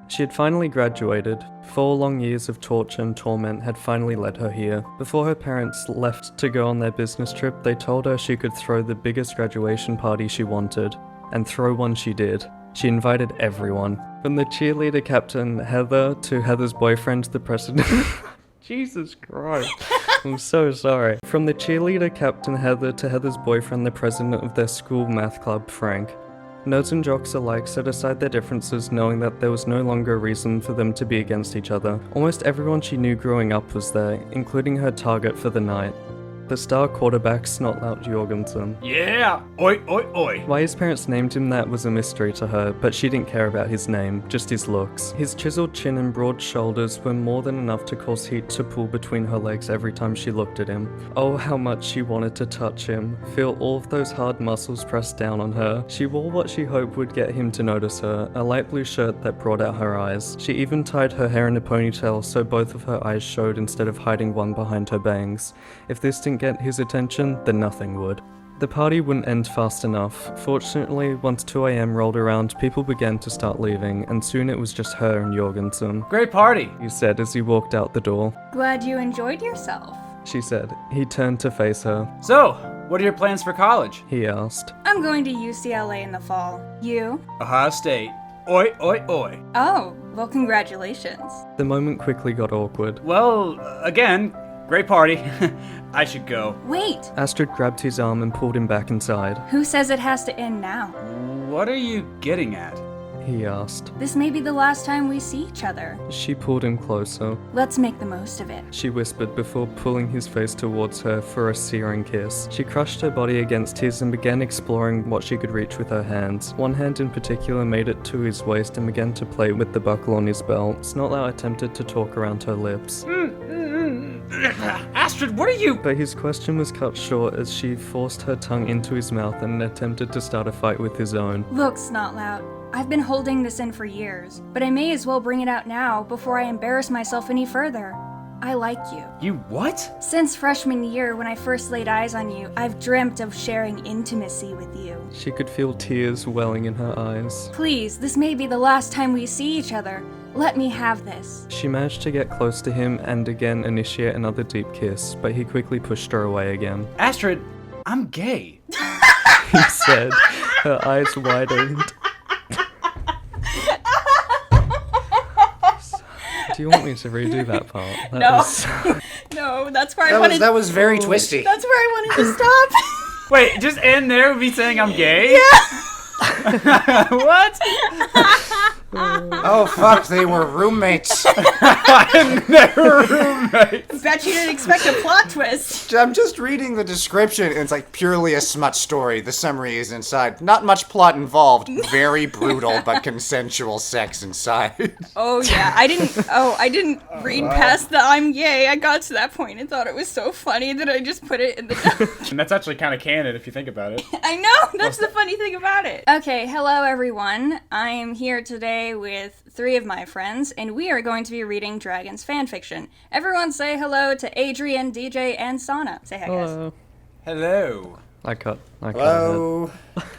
She had finally graduated. 4 long years of torture and torment had finally led her here. Before her parents left to go on their business trip, they told her she could throw the biggest graduation party she wanted. And throw one she did. She invited everyone. From the cheerleader captain Heather to Heather's boyfriend, the president. Jesus Christ. I'm so sorry. From the cheerleader captain Heather to Heather's boyfriend, the president of their school math club, Frank. Nerds and jocks alike set aside their differences, knowing that there was no longer a reason for them to be against each other. Almost everyone she knew growing up was there, including her target for the night. The star quarterback, Snotlout Jorgensen. Yeah! Oi, oi, oi! Why his parents named him that was a mystery to her, but she didn't care about his name, just his looks. His chiseled chin and broad shoulders were more than enough to cause heat to pool between her legs every time she looked at him. Oh, how much she wanted to touch him, feel all of those hard muscles pressed down on her. She wore what she hoped would get him to notice her, a light blue shirt that brought out her eyes. She even tied her hair in a ponytail so both of her eyes showed instead of hiding one behind her bangs. If this didn't get his attention, then nothing would. The party wouldn't end fast enough. Fortunately, once 2 AM rolled around, people began to start leaving, and soon it was just her and Jorgensen. Great party! He said as he walked out the door. Glad you enjoyed yourself. She said. He turned to face her. So, what are your plans for college? He asked. I'm going to UCLA in the fall. You? Ohio State. Oi, oi, oi. Oh, well, congratulations. The moment quickly got awkward. Well, again, great party. I should go. Wait! Astrid grabbed his arm and pulled him back inside. Who says it has to end now? What are you getting at? He asked. This may be the last time we see each other. She pulled him closer. Let's make the most of it. She whispered before pulling his face towards her for a searing kiss. She crushed her body against his and began exploring what she could reach with her hands. One hand in particular made it to his waist and began to play with the buckle on his belt. Snotlout attempted to talk around her lips. Astrid, what are you? But his question was cut short as she forced her tongue into his mouth and attempted to start a fight with his own. Look, Snotlout, I've been holding this in for years, but I may as well bring it out now before I embarrass myself any further. I like you. You what? Since freshman year, when I first laid eyes on you, I've dreamt of sharing intimacy with you. She could feel tears welling in her eyes. Please, this may be the last time we see each other. Let me have this. She managed to get close to him and again initiate another deep kiss, but he quickly pushed her away again. Astrid, I'm gay. He said, her eyes widened. Do you want me to redo that part? No, that's where I wanted. That was very twisty. That's where I wanted to stop. Wait, just end there with me saying I'm gay? Yeah. What? Oh fuck, they were roommates. They're roommates. Bet you didn't expect a plot twist. I'm just reading the description, and it's like purely a smut story. The summary is inside. Not much plot involved. Very brutal, but consensual sex inside. Oh yeah, I didn't read past the I'm gay. I got to that point and thought it was so funny that I just put it in the doc. And that's actually kind of canon if you think about it. I know, that's the funny thing about it. Okay, hello everyone. I am here today with 3 of my friends, and we are going to be reading Dragon's fanfiction. Everyone say hello to Adrian, DJ, and Sana. Say hi, guys. Hello. Hello. I cut Hello.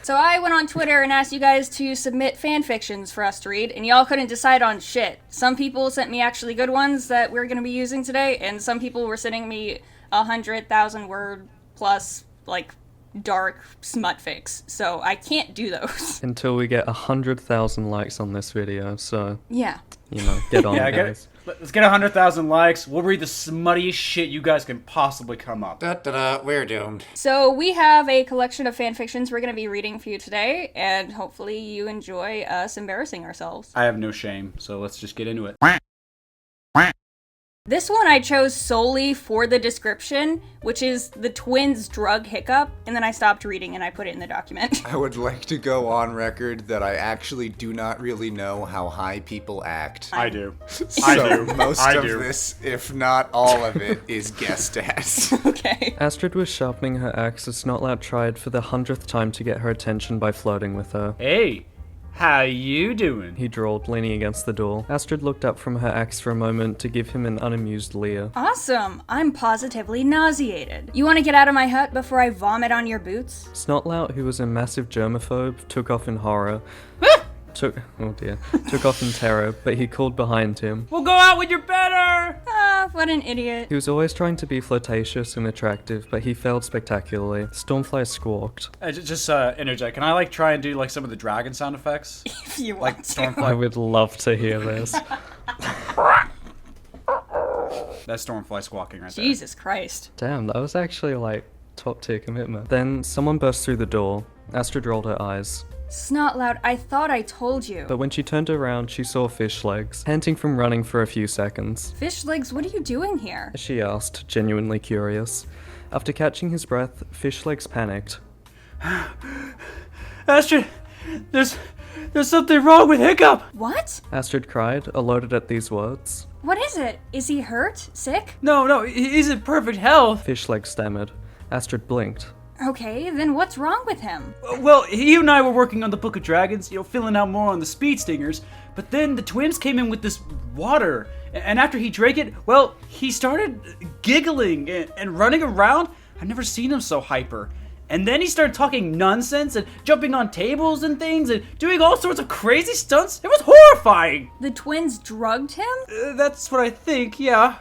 So I went on Twitter and asked you guys to submit fanfictions for us to read, and y'all couldn't decide on shit. Some people sent me actually good ones that we're going to be using today, and some people were sending me 100,000 word plus, like, dark smut fics, so I can't do those. Until we get 100,000 likes on this video, so, Yeah. you know, get on it, guys. Let's get 100,000 likes. We'll read the smuttiest shit you guys can possibly come up. We're doomed. So we have a collection of fanfictions we're going to be reading for you today, and hopefully you enjoy us embarrassing ourselves. I have no shame, so let's just get into it. This one I chose solely for the description, which is the twins' drug Hiccup, and then I stopped reading and I put it in the document. I would like to go on record that I actually do not really know how high people act. I do. So most I of do. this, if not all of it, is guessed at. Okay. Astrid was sharpening her axe as Snotlout tried for the 100th time to get her attention by flirting with her. Hey, how you doing? He drawled, leaning against the door. Astrid looked up from her axe for a moment to give him an unamused leer. Awesome. I'm positively nauseated. You want to get out of my hut before I vomit on your boots? Snotlout, who was a massive germaphobe, took off in horror. took off in terror, but he called behind him. We'll go out when you're better! Ah, what an idiot. He was always trying to be flirtatious and attractive, but he failed spectacularly. Stormfly squawked. Just interject. Can I like try and do like some of the dragon sound effects? If you Like want to. I Stormfly. would love to hear this. That's Stormfly squawking right there. Jesus Christ. Damn, that was actually like top tier commitment. Then someone burst through the door. Astrid rolled her eyes. Snot loud, I thought I told you. But when she turned around, she saw Fish Legs, panting from running for a few seconds. Fish Legs, what are you doing here? She asked, genuinely curious. After catching his breath, Fish Legs panicked. Astrid, there's something wrong with Hiccup! What? Astrid cried, alerted at these words. What is it? Is he hurt? Sick? No, he's in perfect health. Fish Legs stammered. Astrid blinked. Okay, then what's wrong with him? Well, he and I were working on the Book of Dragons, filling out more on the speed stingers, but then the twins came in with this water, and after he drank it, well, he started giggling and running around. I've never seen him so hyper. And then he started talking nonsense and jumping on tables and things and doing all sorts of crazy stunts. It was horrifying! The twins drugged him? That's what I think, yeah.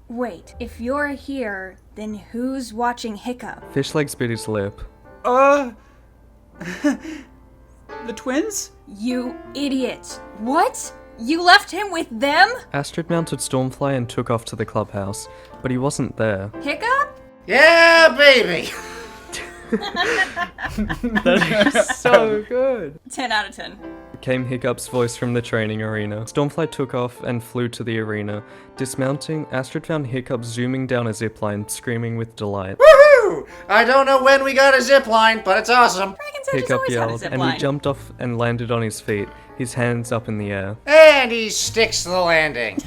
Wait, if you're here, then who's watching Hiccup? Fish Legs bit his lip. The twins? You idiot. What? You left him with them? Astrid mounted Stormfly and took off to the clubhouse, but he wasn't there. Hiccup? Yeah, baby. That is so good. 10 out of 10. Came Hiccup's voice from the training arena. Stormfly took off and flew to the arena. Dismounting, Astrid found Hiccup zooming down a zipline, screaming with delight. Woohoo! I don't know when we got a zip line, but it's awesome. Dragons Edge has Hiccup always had a yelled, zip and he line. jumped off and landed on his feet, his hands up in the air. And he sticks the landing.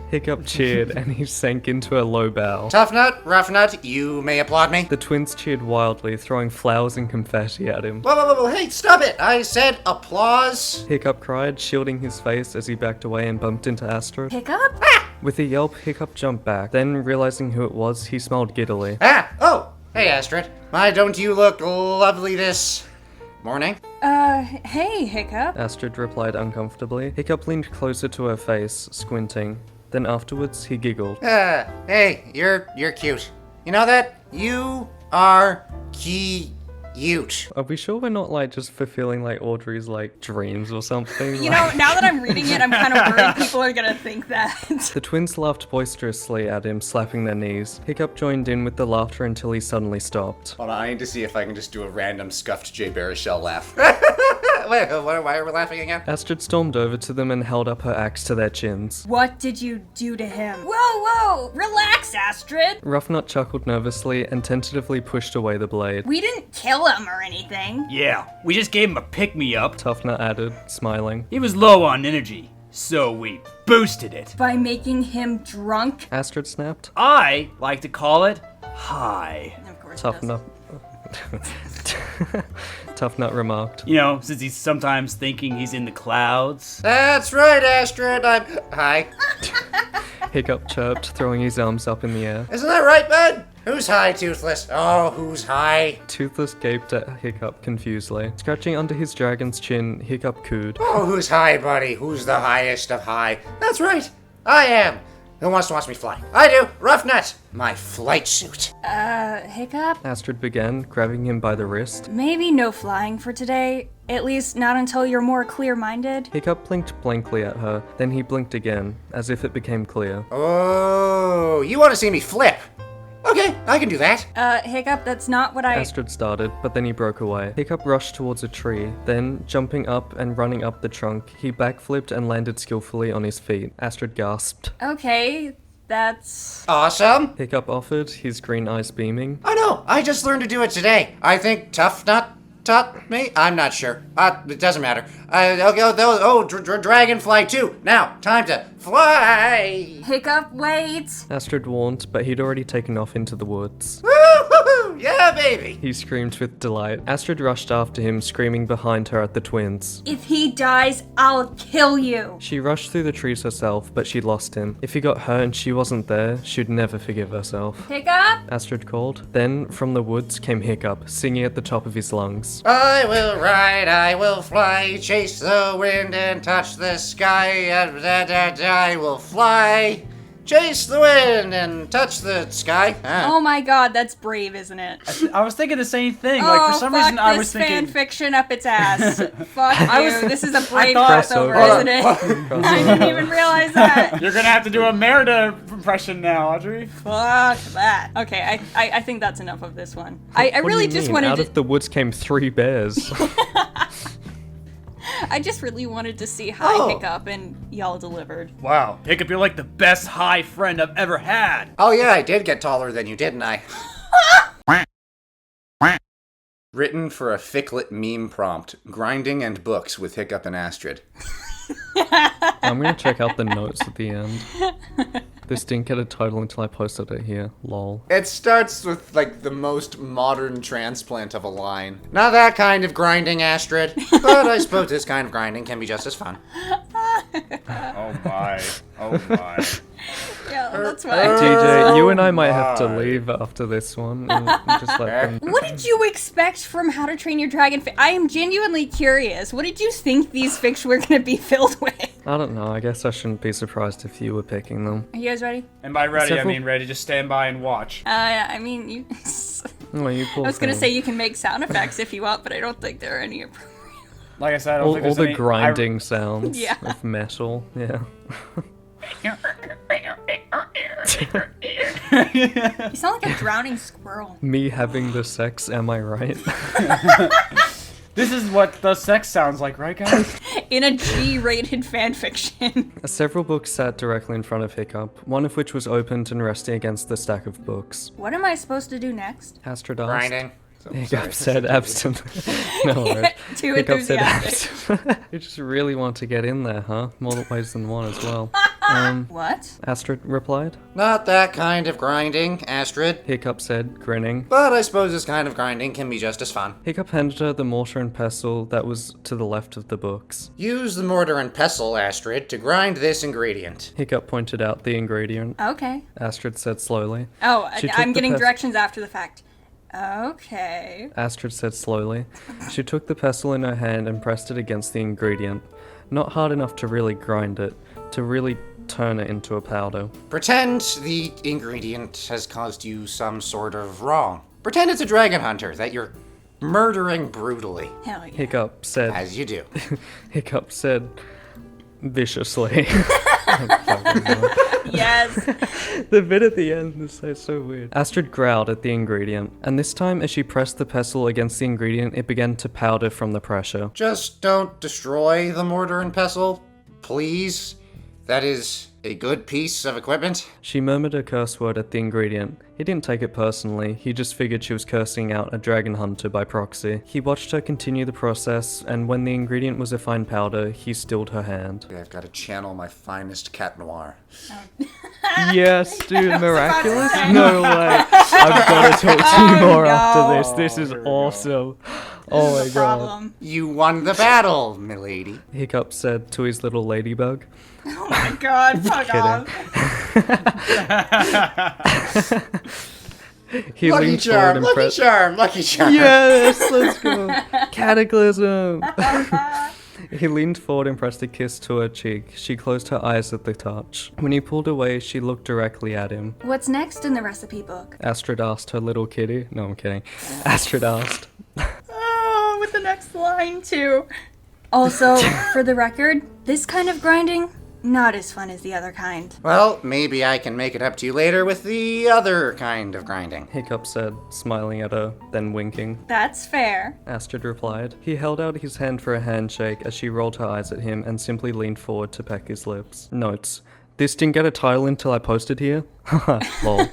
Hiccup cheered, and he sank into a low bow. Tough nut, rough nut, you may applaud me. The twins cheered wildly, throwing flowers and confetti at him. Whoa, hey, stop it! I said applause. Hiccup cried, shielding his face as he backed away and bumped into Astrid. Hiccup? With a yelp, Hiccup jumped back. Then, realizing who it was, he smiled giddily. Hey Astrid. Why don't you look lovely this morning? Hey, Hiccup. Astrid replied uncomfortably. Hiccup leaned closer to her face, squinting. Then afterwards, he giggled. Hey, you're cute. You know that? You are cute. Are we sure we're not, like, just fulfilling, like, Audrey's, like, dreams or something? You know, now that I'm reading it, I'm kind of worried people are gonna think that. The twins laughed boisterously at him, slapping their knees. Hiccup joined in with the laughter until he suddenly stopped. Hold on, I need to see if I can just do a random scuffed Jay Baruchel laugh. Wait, why are we laughing again? Astrid stormed over to them and held up her axe to their chins. What did you do to him? Whoa, relax, Astrid. Roughnut chuckled nervously and tentatively pushed away the blade. We didn't kill him or anything. Yeah, we just gave him a pick-me-up. Toughnut added, smiling. He was low on energy, so we boosted it. By making him drunk? Astrid snapped. I like to call it high. Of course. Toughnut. Toughnut remarked. Since he's sometimes thinking he's in the clouds. That's right, Astrid. Hi. Hiccup chirped, throwing his arms up in the air. Isn't that right, bud? Who's high, Toothless? Oh, who's high? Toothless gaped at Hiccup confusedly. Scratching under his dragon's chin, Hiccup cooed. Oh, who's high, buddy? Who's the highest of high? That's right. I am. Who wants to watch me fly? I do. Rough Nut. My flight suit. Hiccup? Astrid began, grabbing him by the wrist. Maybe no flying for today. At least not until you're more clear-minded. Hiccup blinked blankly at her, then he blinked again, as if it became clear. Oh, you want to see me flip? Okay, I can do that. Hiccup, that's not what I... Astrid started, but then he broke away. Hiccup rushed towards a tree, then, jumping up and running up the trunk, he backflipped and landed skillfully on his feet. Astrid gasped. Okay, that's... Awesome. Hiccup offered, his green eyes beaming. I know, I just learned to do it today. I think Tough Nut taught me? I'm not sure. It doesn't matter. Dragonfly too. Now, time to fly. Hiccup, wait! Astrid warned, but he'd already taken off into the woods. Woo-hoo-hoo. Yeah, baby! He screamed with delight. Astrid rushed after him, screaming behind her at the twins. If he dies, I'll kill you. She rushed through the trees herself, but she lost him. If he got hurt and she wasn't there, she'd never forgive herself. Hiccup? Astrid called. Then, from the woods came Hiccup, singing at the top of his lungs. I will ride, I will fly, chase the wind and touch the sky. I will fly, chase the wind and touch the sky. Oh my god, that's brave, isn't it? I was thinking the same thing. Like, for some reason, I was thinking. Fanfiction up its ass. Fuck you. This is a brave thought- crossover, isn't it? I didn't even realize that. You're gonna have to do a Merida impression now, Audrey. Fuck that. Okay, I think that's enough of this one. I What really do you just mean? wanted Out to. of the woods came 3 bears. I just really wanted to see Hi Oh. Hiccup, and y'all delivered. Wow. Hiccup, you're like the best high friend I've ever had. Oh yeah, I did get taller than you, didn't I? Written for a Ficklet meme prompt, Grinding and Books with Hiccup and Astrid. I'm gonna check out the notes at the end. This didn't get a title until I posted it here. Lol. It starts with, like, the most modern transplant of a line. Not that kind of grinding, Astrid, but I suppose this kind of grinding can be just as fun. Oh my. Oh my. Yeah, that's fine. DJ, you and I might have to my. leave after this one. And just let them... What did you expect from How to Train Your Dragon? I am genuinely curious. What did you think these fics were going to be filled with? I don't know. I guess I shouldn't be surprised if you were picking them. Are you guys ready? And by ready, Several- I mean ready. Just stand by and watch. I mean, you. Oh, you I poor was gonna thing. say you can make sound effects if you want, but I don't think there are any appropriate. Like I said, I don't All think there's the any... grinding sounds Yeah. of metal. Yeah. You sound like a drowning squirrel. Me having the sex, am I right? This is what the sex sounds like, right, guys? In a G-rated fanfiction. Several books sat directly in front of Hiccup, one of which was opened and resting against the stack of books. What am I supposed to do next? Astrid asked. Grinding. Hiccup said absent. No worries. Too Hiccup said enthusiastic. absent. You just really want to get in there, huh? More ways than one as well. What? Astrid replied. Not that kind of grinding, Astrid, Hiccup said, grinning. but I suppose this kind of grinding can be just as fun. Hiccup handed her the mortar and pestle that was to the left of the books. Use the mortar and pestle, Astrid, to grind this ingredient. Hiccup pointed out the ingredient. Okay. Astrid said slowly. Oh, She took I'm the getting pes- directions after the fact. Okay. Astrid said slowly. She took the pestle in her hand and pressed it against the ingredient. Not hard enough to really grind it, to really turn it into a powder. Pretend the ingredient has caused you some sort of wrong. Pretend it's a dragon hunter that you're murdering brutally, Hell yeah. Hiccup said. as you do. Hiccup said viciously. Yes. The bit at the end is so weird. Astrid growled at the ingredient, and this time as she pressed the pestle against the ingredient, it began to powder from the pressure. Just don't destroy the mortar and pestle, please. That is a good piece of equipment. She murmured a curse word at the ingredient. He didn't take it personally, he just figured she was cursing out a dragon hunter by proxy. He watched her continue the process, and when the ingredient was a fine powder, he stilled her hand. I've got to channel my finest cat noir. Yes, dude, miraculous? No way. I've got to talk to you more after this. This is awesome. Oh my No god. problem. You won the battle, milady. Hiccup said to his little ladybug. Oh my god, fuck off. He Lucky leaned forward charm, and lucky pressed. charm, lucky charm. Yes, let's go. Cataclysm. He leaned forward and pressed a kiss to her cheek. She closed her eyes at the touch. When he pulled away, she looked directly at him. What's next in the recipe book? Astrid asked her little kitty. No, I'm kidding. Astrid asked. Oh, with the next line, too. Also, for the record, this kind of grinding, not as fun as the other kind. Well, maybe I can make it up to you later with the other kind of grinding. Hiccup said, smiling at her, then winking. That's fair. Astrid replied. He held out his hand for a handshake as she rolled her eyes at him and simply leaned forward to peck his lips. Notes. This didn't get a title until I posted here? Haha, lol.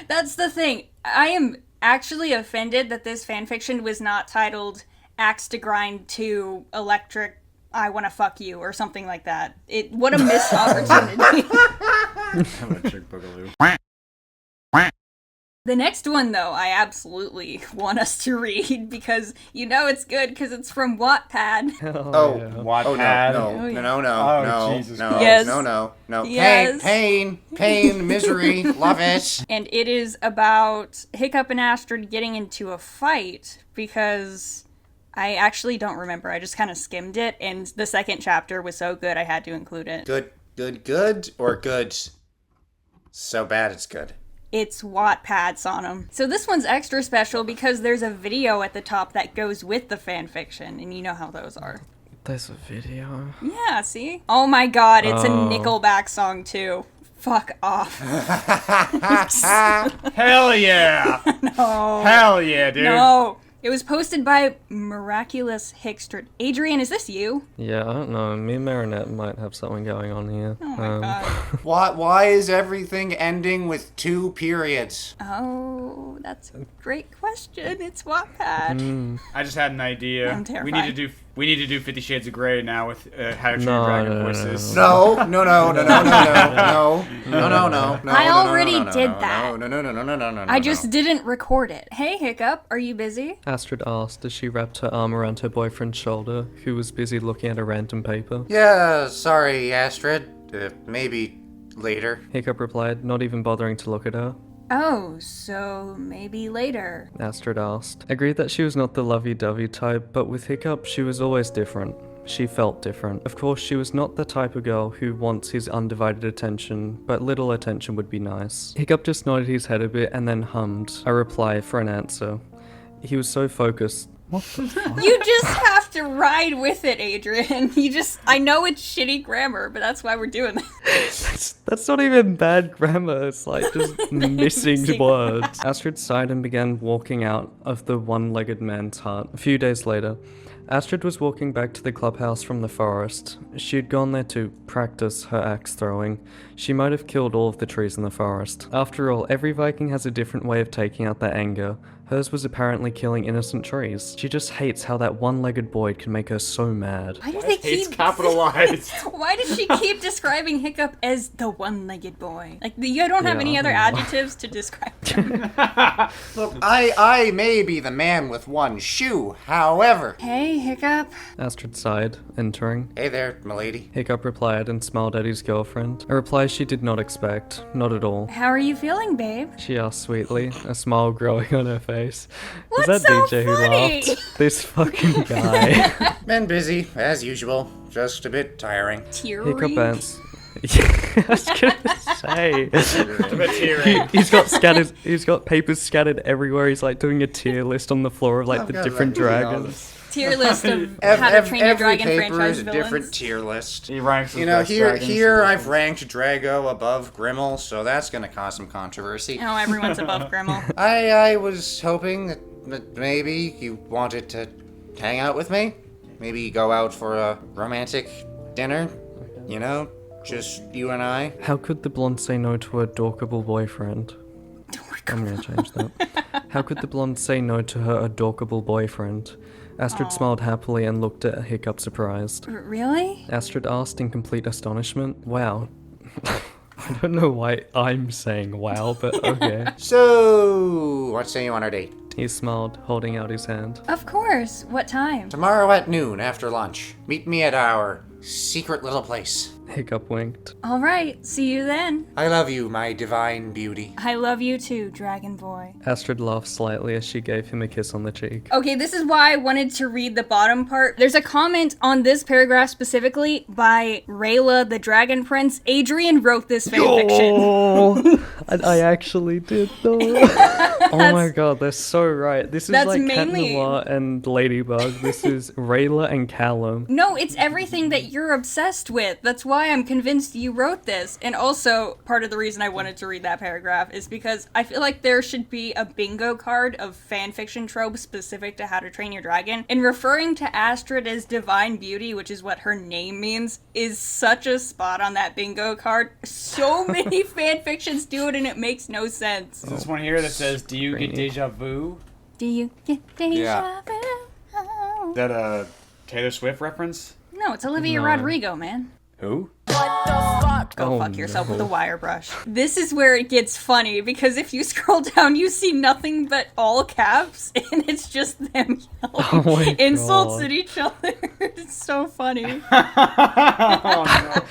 That's the thing. I am actually offended that this fanfiction was not titled Axe to Grind 2 Electric I Wanna Fuck You or something like that. What a missed opportunity. Electric Boogaloo. The next one, though, I absolutely want us to read because you know it's good because it's from Wattpad. Wattpad. No, Jesus no, Christ. Yes. no. Yes. Pain, misery, love it. And it is about Hiccup and Astrid getting into a fight because I actually don't remember. I just kind of skimmed it, and the second chapter was so good I had to include it. Good, or good so bad it's good? It's Wattpads on them. So this one's extra special because there's a video at the top that goes with the fanfiction, and you know how those are. There's a video. Yeah, see? Oh my god, it's a Nickelback song too. Fuck off. Hell yeah! No. Hell yeah, dude. No. It was posted by Miraculous Hickstrid. Adrian, is this you? Yeah, I don't know. Me and Marinette might have something going on here. Oh my god. Why is everything ending with 2 periods? Oh, that's a great question. It's Wattpad. I just had an idea. I'm terrified. We need to do 50 Shades of Grey now with how to train No, dragon no, no, voices. No. I already did that. No. I just didn't record it. Hey, Hiccup, are you busy? Astrid asked as she wrapped her arm around her boyfriend's shoulder, who was busy looking at a random paper. Yeah, sorry, Astrid. Maybe later. Hiccup replied, not even bothering to look at her. Oh, so maybe later. Astrid asked. Agreed that she was not the lovey-dovey type, but with Hiccup, she was always different. She felt different. Of course, she was not the type of girl who wants his undivided attention, but little attention would be nice. Hiccup just nodded his head a bit and then hummed, a reply for an answer. He was so focused. What the fuck? You just have to ride with it, Adrian. I know it's shitty grammar, but that's why we're doing this. That's not even bad grammar, it's like just missing Missing words. Astrid sighed and began walking out of the one-legged man's hut. A few days later, Astrid was walking back to the clubhouse from the forest. She had gone there to practice her axe throwing. She might have killed all of the trees in the forest. After all, every Viking has a different way of taking out their anger. Hers was apparently killing innocent trees. She just hates how that one-legged boy can make her so mad. Why do they It's keep capitalized. Why does she keep describing Hiccup as the one-legged boy? Like, you don't have any other adjectives to describe him. Look, I may be the man with one shoe, however... Hey, Hiccup. Astrid sighed, entering. Hey there, milady. Hiccup replied and smiled at his girlfriend. A reply she did not expect. Not at all. How are you feeling, babe? She asked sweetly, a smile growing on her face. What's Was that so DJ funny? who laughed? This fucking guy. Been busy, as usual. Just a bit tiring. Hiccup Teary. ants. I was gonna say. He's got papers scattered everywhere. He's like doing a tier list on the floor of like the God, different like, dragons. Tier list of How to Train Your Every Dragon paper franchise is a villains. different tier list. He ranks his You know, best here dragons. I've ranked Drago above Grimmel, so that's gonna cause some controversy. Oh, everyone's above Grimmel. I was hoping that maybe you wanted to hang out with me. Maybe go out for a romantic dinner. You know, just you and I. How could the blonde say no to her adorable boyfriend? I'm gonna change that. How could the blonde say no to her adorable boyfriend? Astrid smiled happily and looked at Hiccup surprised. Really? Astrid asked in complete astonishment. Wow. I don't know why I'm saying wow, but okay. So, what say you on our date? He smiled, holding out his hand. Of course. What time? Tomorrow at noon after lunch. Meet me at our secret little place. Hiccup winked. All right. See you then. I love you, my divine beauty. I love you too, Dragon Boy. Astrid laughed slightly as she gave him a kiss on the cheek. Okay, this is why I wanted to read the bottom part. There's a comment on this paragraph specifically by Rayla the Dragon Prince. Adrian wrote this fanfiction. Oh, I actually did though. Oh my god, they're so right. This is That's like Cat mainly- Noir and Ladybug. This is Rayla and Callum. No, it's everything that you're obsessed with. That's why I'm convinced you wrote this. And also, part of the reason I wanted to read that paragraph is because I feel like there should be a bingo card of fanfiction tropes specific to How to Train Your Dragon. And referring to Astrid as Divine Beauty, which is what her name means, is such a spot on that bingo card. So many fanfictions do it and it makes no sense. Is this one here that says, "Do you get Brainy. deja vu?" Do you get deja Yeah. vu? That a Taylor Swift reference? No, it's Olivia No. Rodrigo, man. Who? What the fuck? Go fuck yourself with a wire brush. This is where it gets funny, because if you scroll down, you see nothing but all caps, and it's just them yelling insults at each other. It's so funny. Oh no.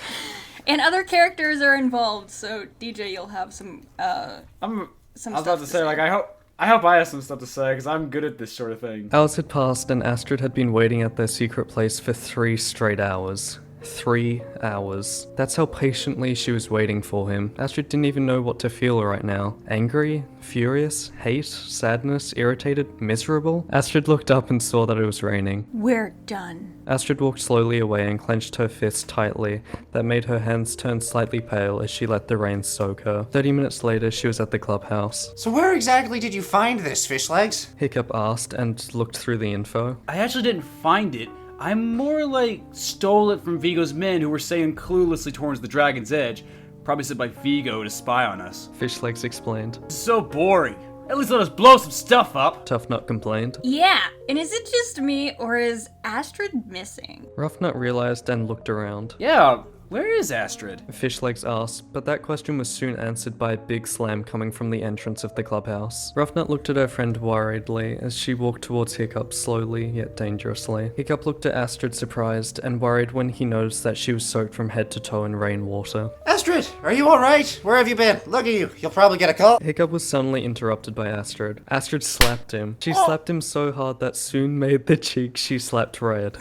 And other characters are involved, so DJ, you'll have some I was stuff about to say, like, I hope I have some stuff to say, because I'm good at this sort of thing. Hours had passed and Astrid had been waiting at their secret place for 3 straight hours. 3 hours. That's how patiently she was waiting for him. Astrid didn't even know what to feel right now. Angry? Furious? Hate? Sadness? Irritated? Miserable? Astrid looked up and saw that it was raining. We're done. Astrid walked slowly away and clenched her fists tightly. That made her hands turn slightly pale as she let the rain soak her. 30 minutes later, she was at the clubhouse. So where exactly did you find this, fish legs? Hiccup asked and looked through the info. I actually didn't find it. I more like stole it from Vigo's men who were sailing cluelessly towards the Dragon's Edge, probably sent by Vigo to spy on us. Fishlegs explained. This is so boring. At least let us blow some stuff up. Tough Nut complained. Yeah, and is it just me, or is Astrid missing? Rough Nut realized and looked around. Yeah, where is Astrid? Fishlegs asked, but that question was soon answered by a big slam coming from the entrance of the clubhouse. Rough Nut looked at her friend worriedly as she walked towards Hiccup slowly yet dangerously. Hiccup looked at Astrid surprised and worried when he noticed that she was soaked from head to toe in rainwater. Astrid, are you alright? Where have you been? Look at you. You'll probably get a call. Hiccup was suddenly interrupted by Astrid. Astrid slapped him. She slapped him so hard that soon made the cheek she slapped red.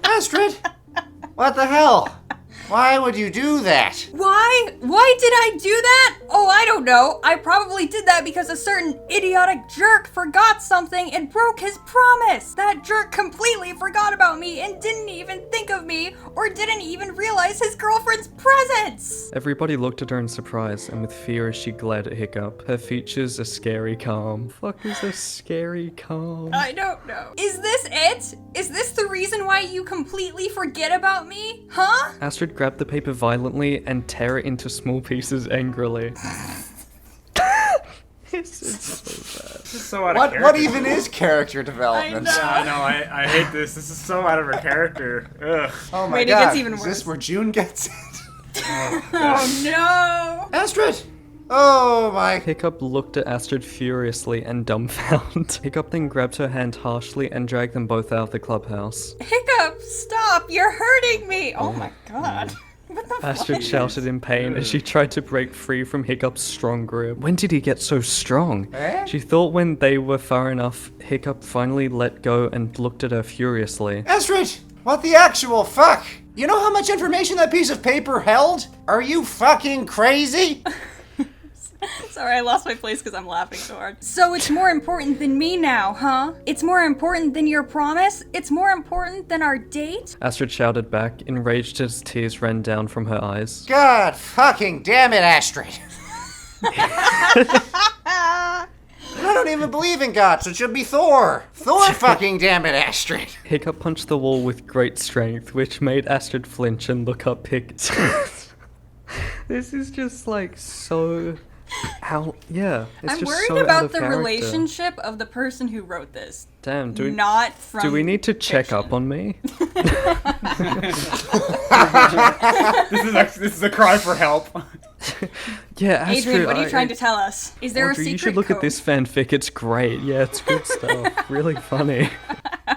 Astrid! What the hell? Why would you do that? Why? Why did I do that? Oh, I don't know. I probably did that because a certain idiotic jerk forgot something and broke his promise. That jerk completely forgot about me and didn't even think of me or didn't even realize his girlfriend's presence. Everybody looked at her in surprise and with fear as she glared at Hiccup. Her features a scary calm. Fuck is a scary calm? I don't know. Is this it? Is this the reason why you completely forget about me? Huh? Astrid grabbed the paper violently and tear it into small pieces angrily. This is so bad. This is so out of character. What even is character development? I know. I know, I hate this. This is so out of her character. Ugh. Oh my Wait, it god. gets even Is worse. this where June gets it? Oh no! Astrid! Oh my. Hiccup looked at Astrid furiously and dumbfounded. Hiccup then grabbed her hand harshly and dragged them both out of the clubhouse. Hiccup, stop! You're hurting me! Oh my god. What the Astrid fuck? shouted in pain as she tried to break free from Hiccup's strong grip. When did he get so strong? She thought when they were far enough, Hiccup finally let go and looked at her furiously. Astrid! What the actual fuck? You know how much information that piece of paper held? Are you fucking crazy? Sorry, I lost my place because I'm laughing so hard. So it's more important than me now, huh? It's more important than your promise? It's more important than our date? Astrid shouted back, enraged as tears ran down from her eyes. God fucking damn it, Astrid. I don't even believe in God, so it should be Thor. Thor fucking damn it, Astrid. Hiccup punched the wall with great strength, which made Astrid flinch and look up This is just like so... it's I'm just worried so out about of the character. relationship of the person who wrote this. Damn, Not from do we need to check up fiction. on me? This is a cry for help. Yeah, Astrid, Adrian, what are you trying to tell us? Is there Audrey, a secret you should look code? at this fanfic. It's great. Yeah, it's good stuff. Really funny.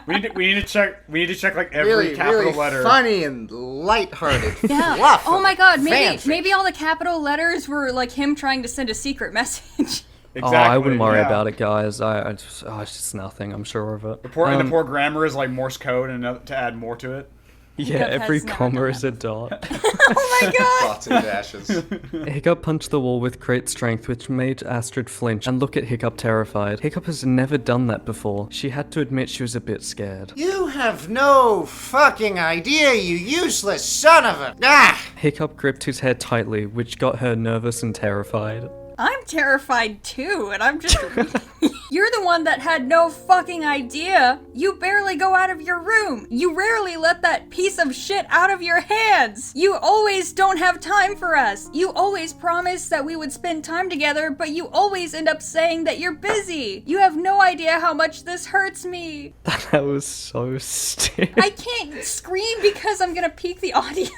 We need to check like every Really, capital really letter. funny and lighthearted. Yeah. Fluff Oh of my god, fanfic. maybe all the capital letters were like him trying to send a secret message. Exactly, I wouldn't worry yeah. about it, guys. It's just nothing. I'm sure of it. And the poor grammar is like Morse code and to add more to it. Yeah, Hiccup every has never comma done is a dot. Oh my god! Dots and dashes. Hiccup punched the wall with great strength, which made Astrid flinch and look at Hiccup terrified. Hiccup has never done that before. She had to admit she was a bit scared. You have no fucking idea, you useless son of a... Ah! Hiccup gripped his head tightly, which got her nervous and terrified. I'm terrified too, and I'm just... You're the one that had no fucking idea. You barely go out of your room. You rarely let that piece of shit out of your hands. You always don't have time for us. You always promise that we would spend time together, but you always end up saying that you're busy. You have no idea how much this hurts me. That was so stupid. I can't scream because I'm gonna peak the audio.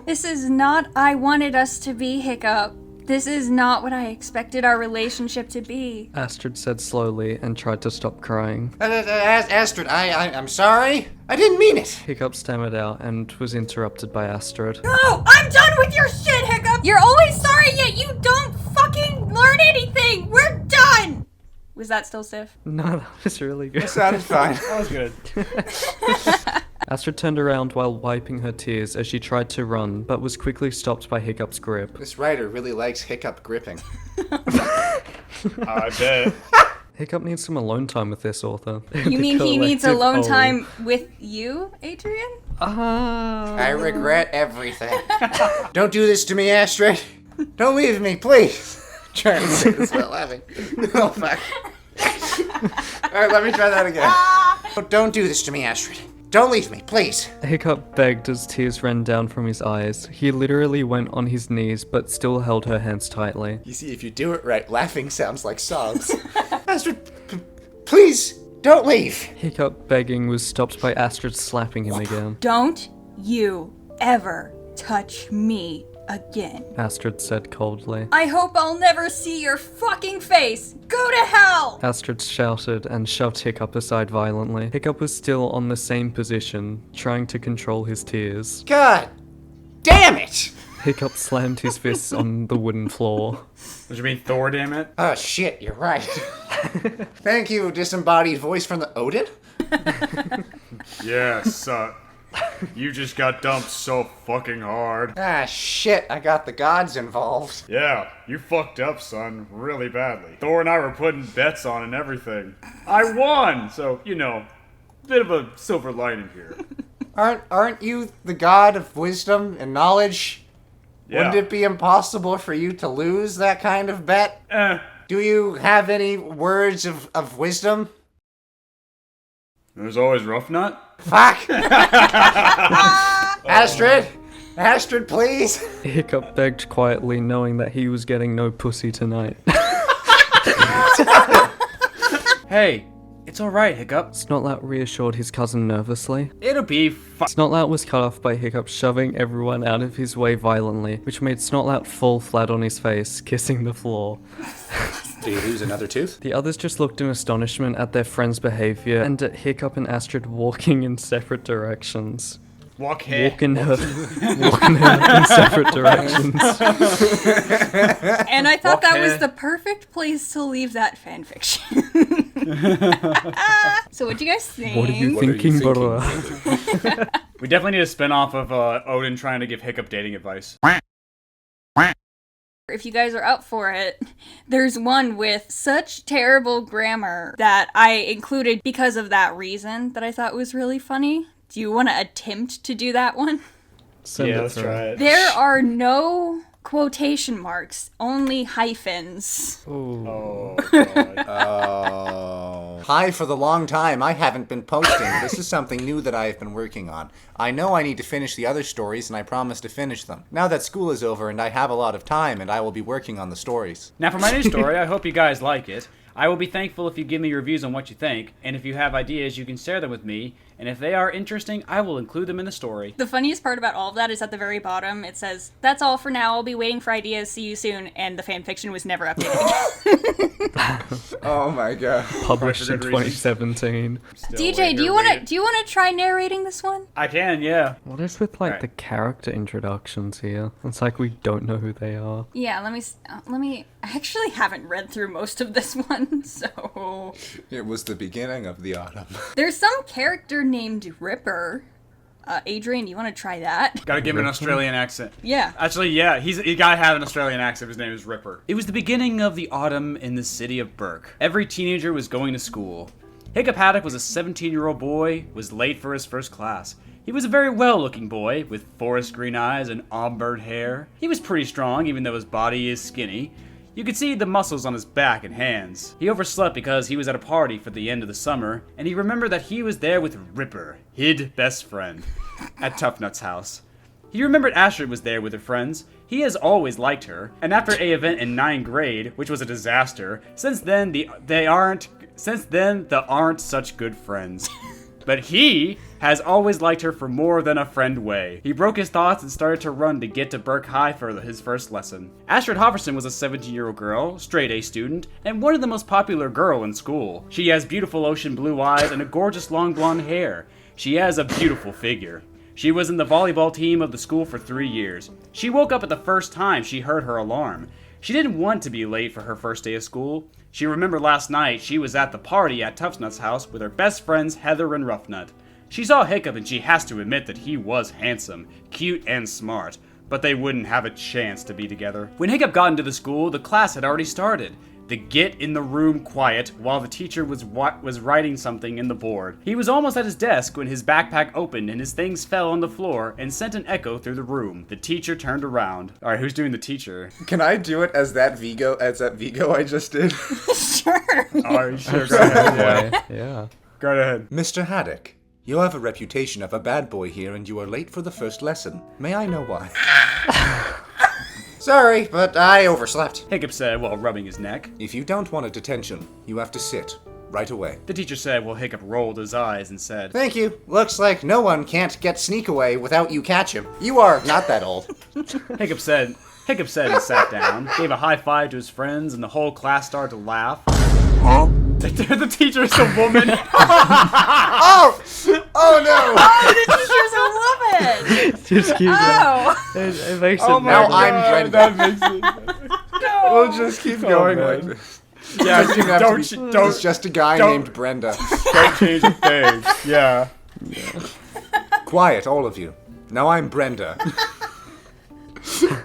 This is not I wanted us to be, Hiccup. This is not what I expected our relationship to be. Astrid said slowly and tried to stop crying. Astrid, I'm sorry. I didn't mean it. Hiccup stammered out and was interrupted by Astrid. No, I'm done with your shit, Hiccup! You're always sorry, yet you don't fucking learn anything! We're done! Was that still stiff? No, that was really good. Sounded fine. That was good. Astrid turned around while wiping her tears as she tried to run, but was quickly stopped by Hiccup's grip. This writer really likes Hiccup gripping. I bet. Hiccup needs some alone time with this author. You mean he needs alone time with you, Adrian? I regret everything. Don't do this to me, Astrid. Don't leave me, please. Trying to say this without laughing. Oh, fuck. Alright, let me try that again. Don't do this to me, Astrid. Don't leave me, please. Hiccup begged as tears ran down from his eyes. He literally went on his knees, but still held her hands tightly. You see, if you do it right, laughing sounds like sobs. Astrid, please, don't leave. Hiccup begging was stopped by Astrid slapping him again. Don't you ever touch me again. Astrid said coldly. I hope I'll never see your fucking face. Go to hell! Astrid shouted and shoved Hiccup aside violently. Hiccup was still on the same position, trying to control his tears. God damn it! Hiccup slammed his fists on the wooden floor. Does you mean Thor, damn it? Oh shit, you're right. Thank you, disembodied voice from the Odin? Yes, you just got dumped so fucking hard. Ah shit, I got the gods involved. Yeah, you fucked up, son, really badly. Thor and I were putting bets on and everything. I won! So, you know, bit of a silver lining here. Aren't you the god of wisdom and knowledge? Yeah. Wouldn't it be impossible for you to lose that kind of bet? Do you have any words of wisdom? There's always Rough Nut. Fuck! Astrid, please! Hiccup begged quietly, knowing that he was getting no pussy tonight. Hey, it's alright, Hiccup. Snotlout reassured his cousin nervously. It'll be fine. Snotlout was cut off by Hiccup shoving everyone out of his way violently, which made Snotlout fall flat on his face, kissing the floor. Do you lose another tooth? The others just looked in astonishment at their friend's behavior and at Hiccup and Astrid walking in separate directions. Walking her in separate directions. And I thought that was the perfect place to leave that fanfiction. So what do you guys think? What are you thinking, brother? We definitely need a spin-off of Odin trying to give Hiccup dating advice. If you guys are up for it, there's one with such terrible grammar that I included because of that reason that I thought was really funny. Do you want to attempt to do that one? Let's try it. There are no quotation marks, only hyphens. Oh, God. Oh. Hi, for the long time I haven't been posting. This is something new that I've been working on. I know I need to finish the other stories, and I promise to finish them. Now that school is over and I have a lot of time, and I will be working on the stories. Now for my new story, I hope you guys like it. I will be thankful if you give me reviews on what you think, and if you have ideas, you can share them with me, and if they are interesting, I will include them in the story. The funniest part about all of that is at the very bottom, it says, "That's all for now, I'll be waiting for ideas, see you soon," and the fanfiction was never updated again. Oh my god. Published in Good reasons. 2017. DJ, do you wanna try narrating this one? I can, yeah. What is with like Alright. the character introductions here? It's like we don't know who they are. Yeah, let me, I actually haven't read through most of this one, so... It was the beginning of the autumn. There's some character named Ripper. Adrian, you want to try that? Gotta give him an Australian accent. Yeah. Actually, yeah, he gotta have an Australian accent. His name is Ripper. It was the beginning of the autumn in the city of Burke. Every teenager was going to school. Hiccup Haddock was a 17-year-old boy, was late for his first class. He was a very well-looking boy, with forest green eyes and auburn hair. He was pretty strong, even though his body is skinny. You could see the muscles on his back and hands. He overslept because he was at a party for the end of the summer, and he remembered that he was there with Ripper, his best friend, at Toughnut's house. He remembered Astrid was there with her friends. He has always liked her, and after a event in 9th grade, which was a disaster, since then they aren't such good friends. But he has always liked her for more than a friend way. He broke his thoughts and started to run to get to Burke High for his first lesson. Astrid Hofferson was a 17-year-old girl, straight A student, and one of the most popular girl in school. She has beautiful ocean blue eyes and a gorgeous long blonde hair. She has a beautiful figure. She was in the volleyball team of the school for 3 years. She woke up at the first time she heard her alarm. She didn't want to be late for her first day of school. She remembered last night she was at the party at Toughnut's house with her best friends Heather and Roughnut. She saw Hiccup and she has to admit that he was handsome, cute, and smart, but they wouldn't have a chance to be together. When Hiccup got into the school, the class had already started. The get in the room quiet while the teacher was writing something in the board. He was almost at his desk when his backpack opened and his things fell on the floor and sent an echo through the room. The teacher turned around. All right, who's doing the teacher? Can I do it as that Vigo I just did? Sure. All right, sure, go ahead. Yeah. Yeah. Go ahead. Mr. Haddock, you have a reputation of a bad boy here and you are late for the first lesson. May I know why? Sorry, but I overslept. Hiccup said while rubbing his neck. If you don't want a detention, you have to sit right away. The teacher said while Hiccup rolled his eyes and said, Thank you. Looks like no one can't get sneak away without you catch him. You are not that old. Hiccup said and sat down, gave a high five to his friends, and the whole class started to laugh. Huh? The teacher's a woman. Oh no! Oh, the teacher's a woman! Just keep Oh! it makes it Now better. I'm Brenda. That makes it... No! We'll just keep going man. like this. Yeah, It's don't just a guy don't- named Brenda. change a thing. Yeah. Quiet, all of you. Now I'm Brenda.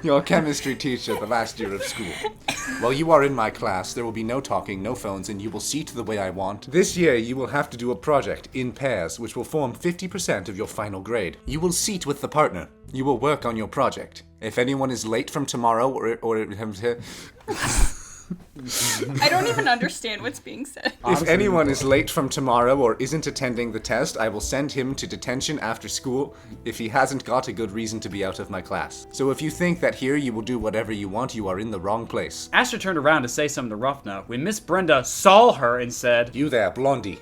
Your chemistry teacher the last year of school. While you are in my class, there will be no talking, no phones, and you will seat the way I want. This year, you will have to do a project in pairs, which will form 50% of your final grade. You will seat with the partner. You will work on your project. If anyone is late from tomorrow I don't even understand what's being said. If anyone is late from tomorrow or isn't attending the test, I will send him to detention after school if he hasn't got a good reason to be out of my class. So if you think that here you will do whatever you want, you are in the wrong place. Astrid turned around to say something to Roughnut when Miss Brenda saw her and said, You there, Blondie.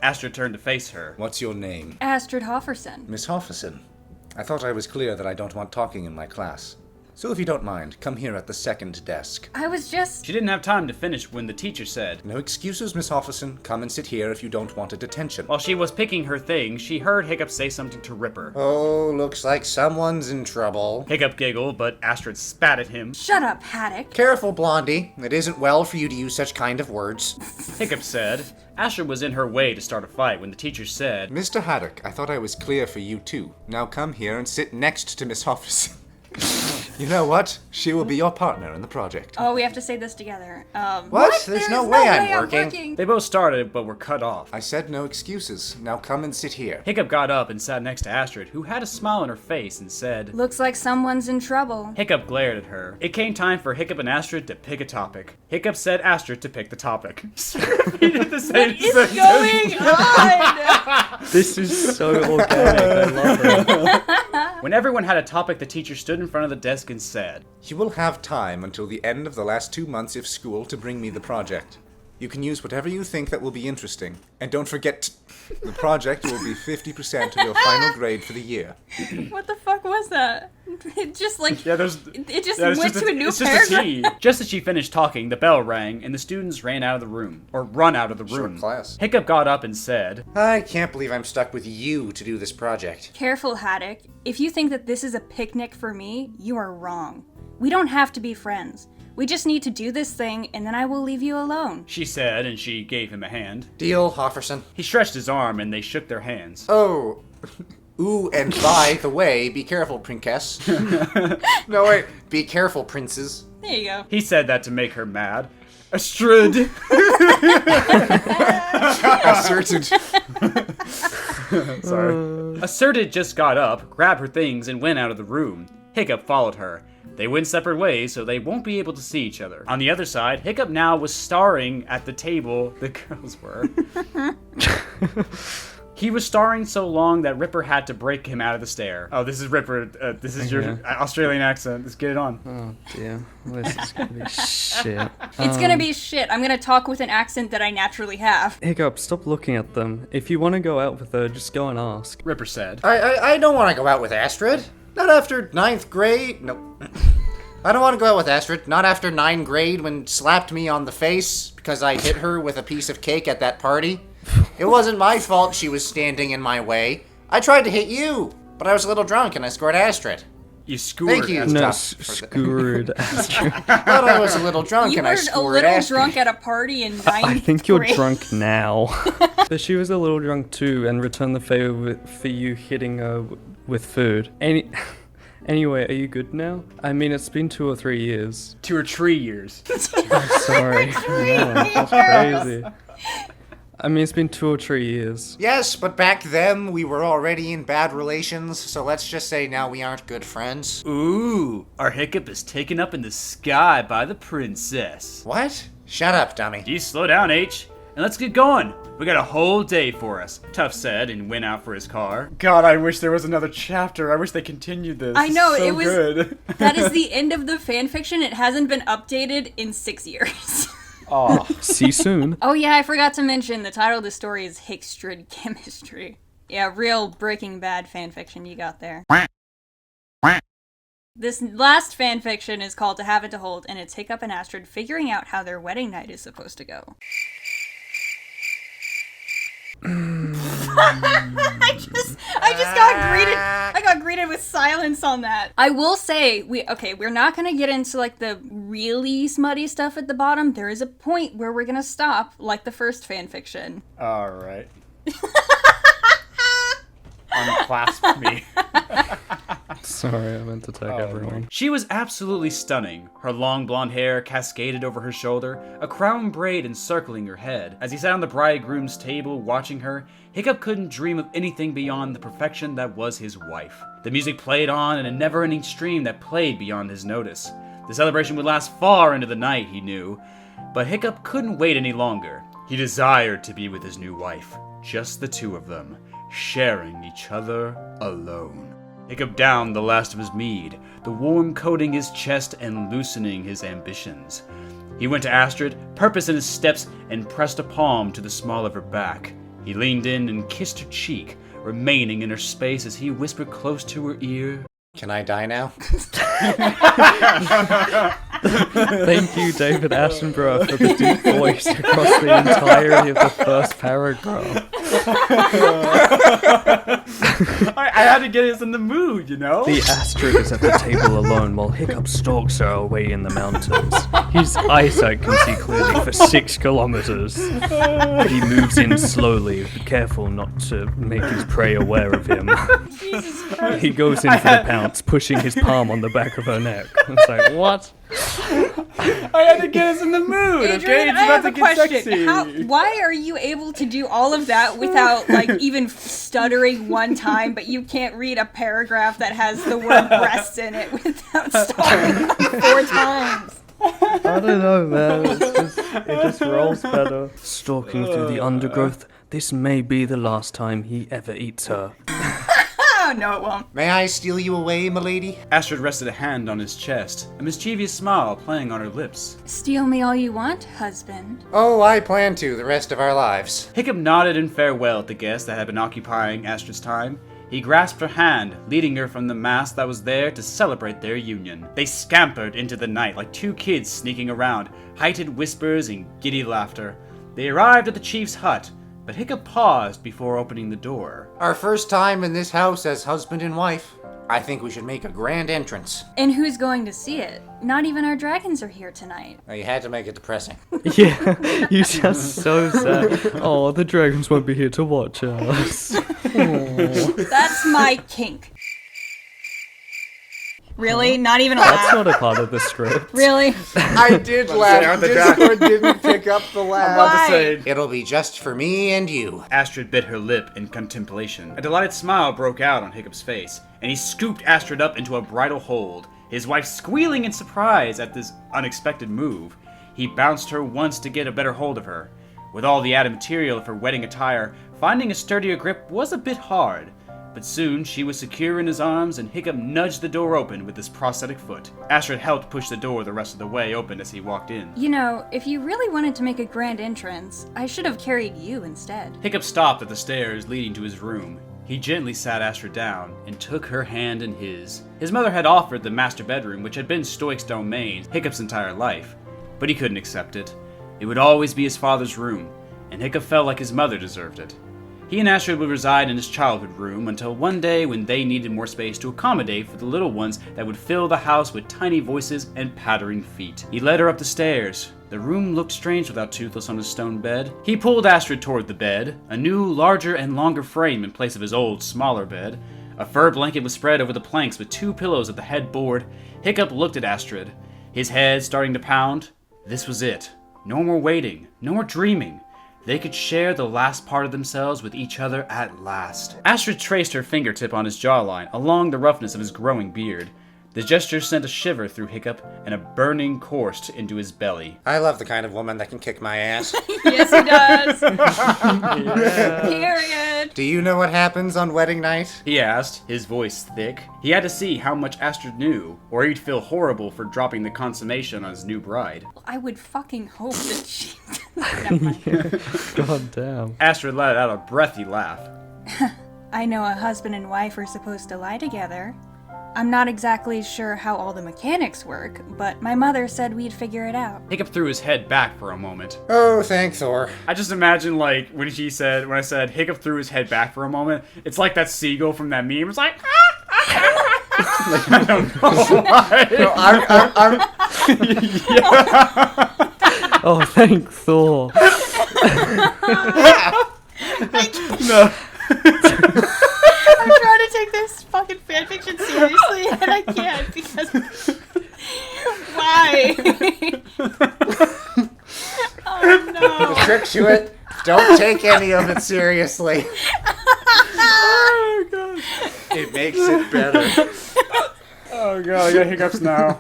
Astrid turned to face her. What's your name? Astrid Hofferson. Miss Hofferson. I thought I was clear that I don't want talking in my class. So if you don't mind, come here at the second desk. I was just... She didn't have time to finish when the teacher said, No excuses, Miss Hofferson. Come and sit here if you don't want a detention. while she was picking her things, she heard Hiccup say something to Ripper. Oh, looks like someone's in trouble. Hiccup giggled, but Astrid spat at him. Shut up, Haddock. Careful, Blondie. It isn't well for you to use such kind of words. Hiccup said. Astrid was in her way to start a fight when the teacher said, Mr. Haddock, I thought I was clear for you too. Now come here and sit next to Miss Hofferson. You know what? She will be your partner in the project. Oh, we have to say this together. What? There's no way I'm working. They both started, but were cut off. I said no excuses. Now come and sit here. Hiccup got up and sat next to Astrid, who had a smile on her face and said, Looks like someone's in trouble. Hiccup glared at her. It came time for Hiccup and Astrid to pick a topic. Hiccup said Astrid to pick the topic. Repeated the same What is sentence. going on? This is so organic. I love it. When everyone had a topic, the teacher stood in front of the desk and said, You will have time until the end of the last 2 months of school to bring me the project. You can use whatever you think that will be interesting. And don't forget, the project will be 50% of your final grade for the year. What the fuck was that? It just like... Yeah, there's... It just Yeah, it's went just to a new it's paragraph. just a T. Just as she finished talking, the bell rang, and the students ran out of the room. Or run out of the room. Short class. Hiccup got up and said, I can't believe I'm stuck with you to do this project. Careful, Haddock. If you think that this is a picnic for me, you are wrong. We don't have to be friends. We just need to do this thing, and then I will leave you alone. she said, and she gave him a hand. Deal, Hofferson. He stretched his arm, and they shook their hands. Oh. Ooh, and by the way, be careful, Princess. No, wait. Be careful, princes. There you go. He said that to make her mad. Astrid! Asserted. Sorry. Asserted just got up, grabbed her things, and went out of the room. Hiccup followed her. They went separate ways, so they won't be able to see each other. On the other side, Hiccup now was starring at the table the girls were. He was starring so long that Ripper had to break him out of the stare. Oh, this is Ripper. This is your Australian accent. Let's get it on. Oh dear, this is gonna be shit. It's gonna be shit. I'm gonna talk with an accent that I naturally have. Hiccup, stop looking at them. If you want to go out with her, just go and ask. Ripper said. I don't want to go out with Astrid. Not after 9th grade. Nope. I don't want to go out with Astrid. Not after 9th grade when slapped me on the face because I hit her with a piece of cake at that party. It wasn't my fault she was standing in my way. I tried to hit you, but I was a little drunk and I scored Astrid. You scored. Thank you. No, Stop. screwed Astrid. But I was a little drunk You and were I a scored little Astrid. drunk at a party in 9th I think you're grade. drunk now. But she was a little drunk too and returned the favor for you hitting her with food. Anyway, are you good now? I mean, it's been 2 or 3 years. 2 or 3 years. Sorry. No, that's crazy. I mean, it's been 2 or 3 years. Yes, but back then we were already in bad relations, so let's just say now we aren't good friends. Ooh, our Hiccup is taken up in the sky by the princess. What? Shut up, dummy. You slow down, H, and let's get going. We got a whole day for us, Tuff said and went out for his car. God, I wish there was another chapter. I wish they continued this. I know, It's so it was- good. That is the end of the fanfiction. It hasn't been updated in 6 years. Oh, See you soon. Oh yeah, I forgot to mention, the title of the story is Hickstrid Chemistry. Yeah, real Breaking Bad fanfiction you got there. This last fanfiction is called To Have and to Hold, and it's Hiccup and Astrid figuring out how their wedding night is supposed to go. I got greeted with silence on that. I will say, we're not gonna get into like the really smutty stuff at the bottom. There is a point where we're gonna stop, like the first fanfiction. all right. Unclasp me. Sorry, I meant to tag everyone. She was absolutely stunning. Her long blonde hair cascaded over her shoulder, a crown braid encircling her head. As he sat on the bridegroom's table watching her, Hiccup couldn't dream of anything beyond the perfection that was his wife. The music played on in a never-ending stream that played beyond his notice. The celebration would last far into the night, he knew. But Hiccup couldn't wait any longer. He desired to be with his new wife, just the two of them, sharing each other alone. Hiccup downed the last of his mead, the warm coating his chest and loosening his ambitions. He went to Astrid, purpose in his steps, and pressed a palm to the small of her back. He leaned in and kissed her cheek, remaining in her space as he whispered close to her ear, Can I die now? Thank you, David Attenborough, for the deep voice across the entirety of the first paragraph. I had to get us in the mood, you know? The Astrid is at the table alone while Hiccup stalks her away in the mountains. His eyesight can see clearly for 6 kilometers. He moves in slowly, careful not to make his prey aware of him. Jesus Christ. He goes in for the pounce, pushing his palm on the back of her neck. It's like, what? I had to get us in the mood, Adrian, okay? It's I about have to a get question. sexy. Why are you able to do all of that without, like, even stuttering one time, but you can't read a paragraph that has the word breasts in it without stalling 4 times? I don't know, man. It just rolls better. Stalking through the undergrowth, this may be the last time he ever eats her. Oh, no, it won't. May I steal you away, milady? Astrid rested a hand on his chest, a mischievous smile playing on her lips. Steal me all you want, husband. Oh, I plan to the rest of our lives. Hiccup nodded in farewell at the guest that had been occupying Astrid's time. He grasped her hand, leading her from the mass that was there to celebrate their union. They scampered into the night like 2 kids sneaking around, heightened whispers and giddy laughter. They arrived at the chief's hut, but Hiccup paused before opening the door. Our first time in this house as husband and wife. I think we should make a grand entrance. And who's going to see it? Not even our dragons are here tonight. Oh, you had to make it depressing. Yeah, you sound so sad. Oh, the dragons won't be here to watch us. That's my kink. Really? Not even a That's laugh? not a part of the script. Really? I did laugh. Discord didn't pick up the laugh. Why? It'll be just for me and you. Astrid bit her lip in contemplation. A delighted smile broke out on Hiccup's face, and he scooped Astrid up into a bridal hold. his wife squealing in surprise at this unexpected move. He bounced her once to get a better hold of her. With all the added material of her wedding attire, finding a sturdier grip was a bit hard. But soon she was secure in his arms, and Hiccup nudged the door open with his prosthetic foot. Astrid helped push the door the rest of the way open as he walked in. You know, if you really wanted to make a grand entrance, I should have carried you instead. Hiccup stopped at the stairs leading to his room. He gently sat Astrid down and took her hand in his. His mother had offered the master bedroom, which had been Stoic's domain Hiccup's entire life, but he couldn't accept it. It would always be his father's room, and Hiccup felt like his mother deserved it. He and Astrid would reside in his childhood room until one day when they needed more space to accommodate for the little ones that would fill the house with tiny voices and pattering feet. He led her up the stairs. The room looked strange without Toothless on his stone bed. He pulled Astrid toward the bed, a new, larger, and longer frame in place of his old, smaller bed. A fur blanket was spread over the planks with 2 pillows at the headboard. Hiccup looked at Astrid, his head starting to pound. This was it. No more waiting. No more dreaming. They could share the last part of themselves with each other at last. Astrid traced her fingertip on his jawline, along the roughness of his growing beard. The gesture sent a shiver through Hiccup, and a burning coursed into his belly. I love the kind of woman that can kick my ass. Yes, he does. Yeah. Period. Do you know what happens on wedding night? He asked, his voice thick. He had to see how much Astrid knew, or he'd feel horrible for dropping the consummation on his new bride. I would fucking hope that she... Never mind. God damn. Astrid let out a breathy laugh. I know a husband and wife are supposed to lie together. I'm not exactly sure how all the mechanics work, but my mother said we'd figure it out. Hiccup threw his head back for a moment. Oh, thank Thor. I just imagine, like, when I said Hiccup threw his head back for a moment, it's like that seagull from that meme. It's like, like, I don't know why. No, Oh, thank Thor. No. I'm trying to take this fucking fanfiction seriously, and I can't because... Why? Oh no. The trick to it, don't take any of it seriously. Oh, God. It makes it better. Oh, God, I got hiccups now.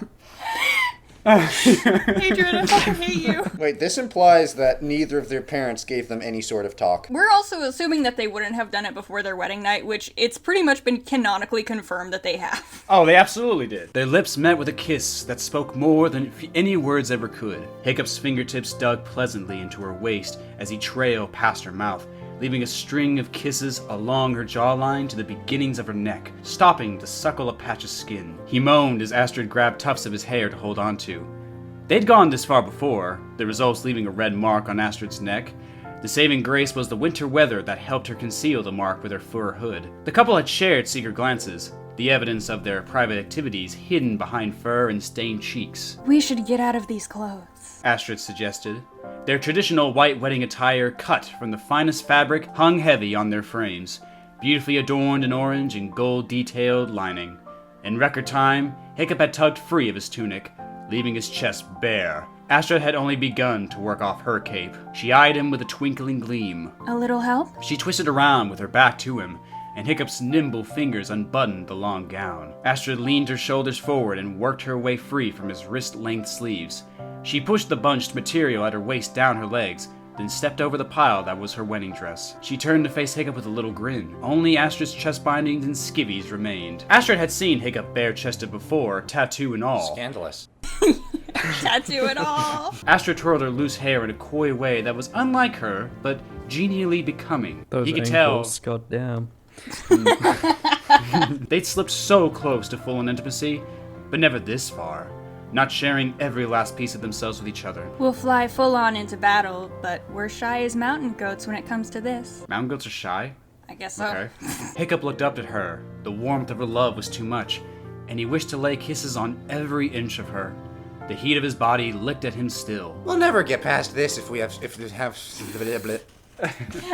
Adrian, I fucking hate you. Wait, this implies that neither of their parents gave them any sort of talk. We're also assuming that they wouldn't have done it before their wedding night, which it's pretty much been canonically confirmed that they have. Oh, they absolutely did. Their lips met with a kiss that spoke more than any words ever could. Hiccup's fingertips dug pleasantly into her waist as he trailed past her mouth, leaving a string of kisses along her jawline to the beginnings of her neck, stopping to suckle a patch of skin. He moaned as Astrid grabbed tufts of his hair to hold on to. They'd gone this far before, the results leaving a red mark on Astrid's neck. The saving grace was the winter weather that helped her conceal the mark with her fur hood. The couple had shared secret glances, the evidence of their private activities hidden behind fur and stained cheeks. We should get out of these clothes, Astrid suggested. Their traditional white wedding attire, cut from the finest fabric, hung heavy on their frames, beautifully adorned in orange and gold-detailed lining. In record time, Hiccup had tugged free of his tunic, leaving his chest bare. Astrid had only begun to work off her cape. She eyed him with a twinkling gleam. A little help? She twisted around with her back to him, and Hiccup's nimble fingers unbuttoned the long gown. Astrid leaned her shoulders forward and worked her way free from his wrist-length sleeves. She pushed the bunched material at her waist down her legs, then stepped over the pile that was her wedding dress. She turned to face Hiccup with a little grin. Only Astrid's chest bindings and skivvies remained. Astrid had seen Hiccup bare-chested before, tattoo and all. Scandalous. Tattoo it all. Astrid twirled her loose hair in a coy way that was unlike her, but genially becoming. Those He could ankles, goddamn. tell they'd slipped so close to full intimacy, but never this far. Not sharing every last piece of themselves with each other. We'll fly full on into battle, but we're shy as mountain goats when it comes to this. Mountain goats are shy? I guess so. Okay. Hiccup looked up at her. The warmth of her love was too much, and he wished to lay kisses on every inch of her. The heat of his body licked at him still. We'll never get past this if we have.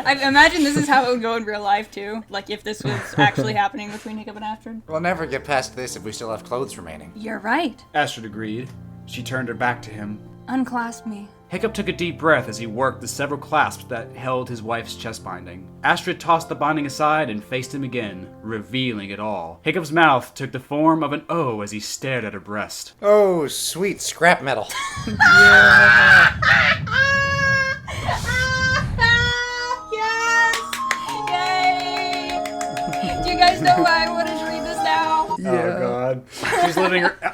I imagine this is how it would go in real life too. Like if this was actually happening between Hiccup and Astrid. We'll never get past this if we still have clothes remaining. You're right. Astrid agreed. She turned her back to him. Unclasp me. Hiccup took a deep breath as he worked the several clasps that held his wife's chest binding. Astrid tossed the binding aside and faced him again, revealing it all. Hiccup's mouth took the form of an O as he stared at her breast. Oh, sweet scrap metal. Yes! Yay! Do you guys know why I wanted to read this now? Oh god.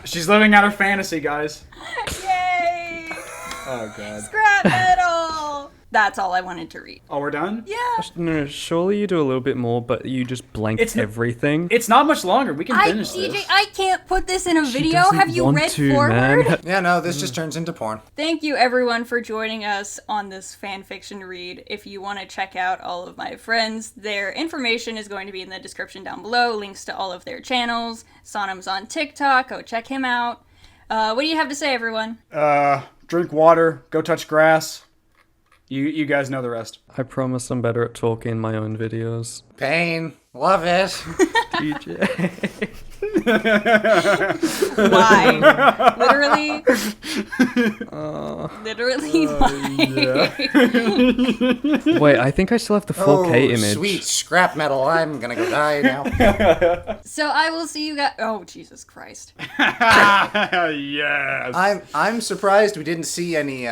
She's living out her fantasy, guys. Yay! Oh god. Scrap metal! That's all I wanted to read. Oh, we're done? Yeah. No, surely you do a little bit more, but you just blank everything. It's not much longer. We can finish DJ, this. I can't put this in a video. doesn't Have you want read to, forward? man. Yeah, no, this just turns into porn. Thank you everyone for joining us on this fanfiction read. If you want to check out all of my friends, their information is going to be in the description down below. Links to all of their channels. Sonam's on TikTok. Go check him out. What do you have to say, everyone? Drink water. Go touch grass. You guys know the rest. I promise I'm better at talking in my own videos. Pain. Love it. DJ. Why? Literally? Literally why? Wait, I think I still have the 4K image. Sweet scrap metal. I'm gonna go die now. So I will see you guys. Oh, Jesus Christ. Yes. I'm surprised we didn't see any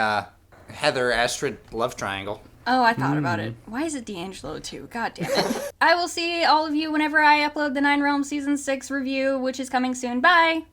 Heather Astrid love triangle. Oh, I thought about it. Why is it D'Angelo too? God damn it. I will see all of you whenever I upload the 9 Realms Season 6 review, which is coming soon. Bye!